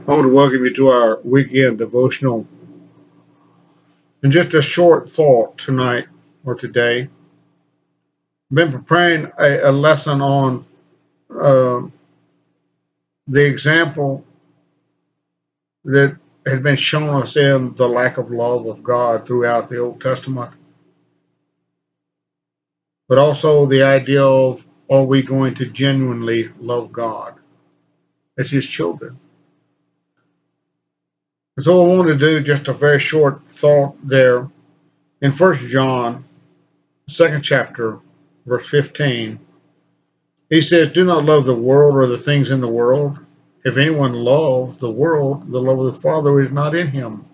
I want to welcome you to our weekend devotional. And just a short thought tonight or today. I've been preparing a lesson on uh, the example that has been shown us in the lack of love of God throughout the Old Testament, but also the idea of, are we going to genuinely love God as His children? And so I want to do just a very short thought there in 1 John, second chapter, verse 15. He says, do not love the world or the things in the world. If anyone loves the world, the love of the Father is not in him.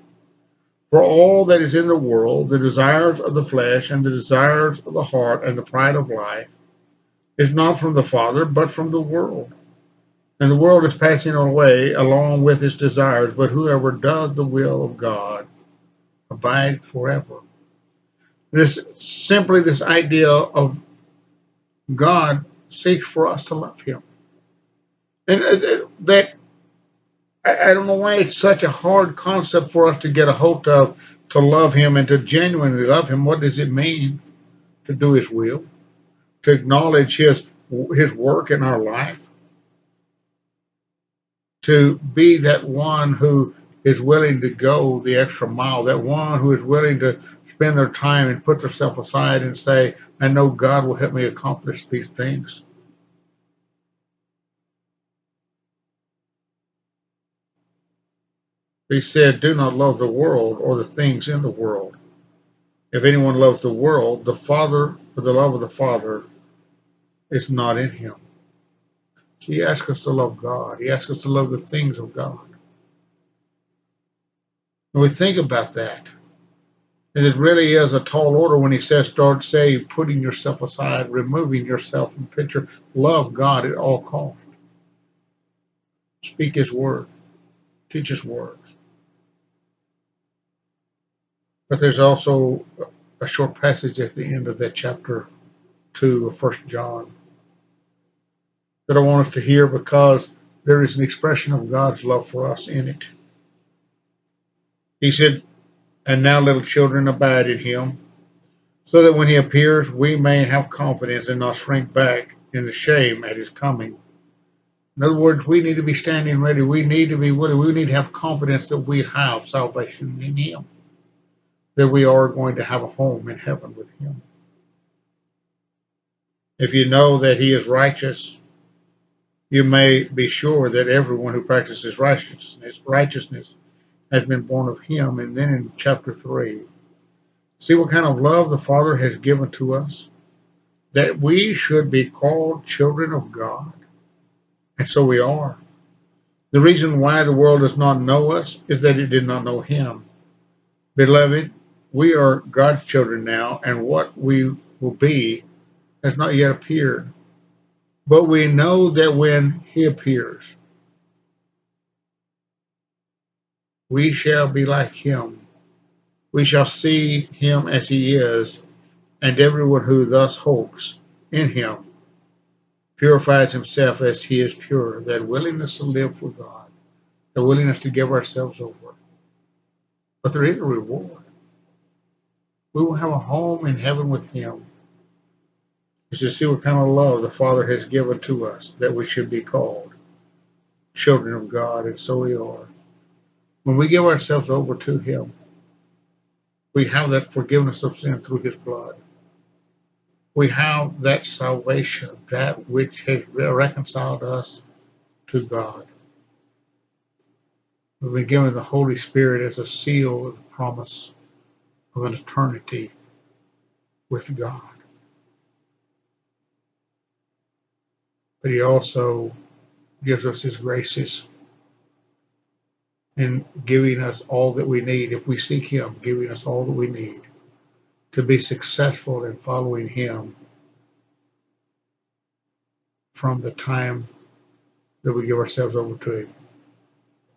For all that is in the world, the desires of the flesh and the desires of the heart and the pride of life, is not from the Father, but from the world. And the world is passing away along with its desires, but whoever does the will of God abides forever. This idea of God seeks for us to love Him. And that I don't know why it's such a hard concept for us to get a hold of, to love Him and to genuinely love Him. What does it mean to do His will, to acknowledge His work in our life, to be that one who is willing to go the extra mile, that one who is willing to spend their time and put themselves aside and say, I know God will help me accomplish these things. He said, do not love the world or the things in the world. If anyone loves the world, the love of the Father is not in him. So He asks us to love God. He asks us to love the things of God. And we think about that. And it really is a tall order when He says, start saying, putting yourself aside, removing yourself from the picture. Love God at all costs. Speak His word. Teach His words. But there's also a short passage at the end of that chapter 2 of 1 John that I want us to hear, because there is an expression of God's love for us in it. He said, and now little children, abide in Him, so that when He appears, we may have confidence and not shrink back in the shame at His coming. In other words, we need to be standing ready. We need to be willing. We need to have confidence that we have salvation in Him, that we are going to have a home in heaven with Him. If you know that He is righteous, you may be sure that everyone who practices righteousness has been born of Him. And then in chapter 3, see what kind of love the Father has given to us, that we should be called children of God. And so we are. The reason why the world does not know us is that it did not know Him. Beloved, we are God's children now, and what we will be has not yet appeared. But we know that when He appears, we shall be like Him. We shall see Him as He is, and everyone who thus hopes in Him purifies himself as He is pure. That willingness to live for God, the willingness to give ourselves over. But there is a reward. We will have a home in heaven with Him. You should see what kind of love the Father has given to us, that we should be called children of God, and so we are. When we give ourselves over to Him, we have that forgiveness of sin through His blood. We have that salvation, that which has reconciled us to God. We've been given the Holy Spirit as a seal of the promise of an eternity with God. But He also gives us His graces in giving us all that we need. If we seek Him, giving us all that we need to be successful in following Him from the time that we give ourselves over to Him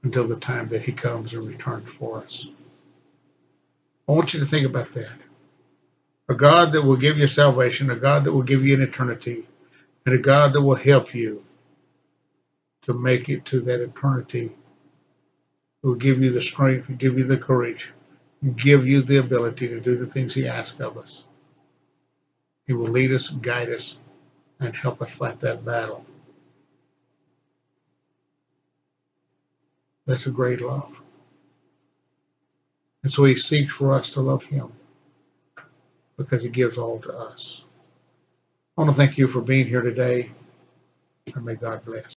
until the time that He comes and returns for us. I want you to think about that. A God that will give you salvation, a God that will give you an eternity, and a God that will help you to make it to that eternity. He will give you the strength, give you the courage, give you the ability to do the things He asks of us. He will lead us, guide us, and help us fight that battle. That's a great love. And so He seeks for us to love Him because He gives all to us. I want to thank you for being here today, and may God bless.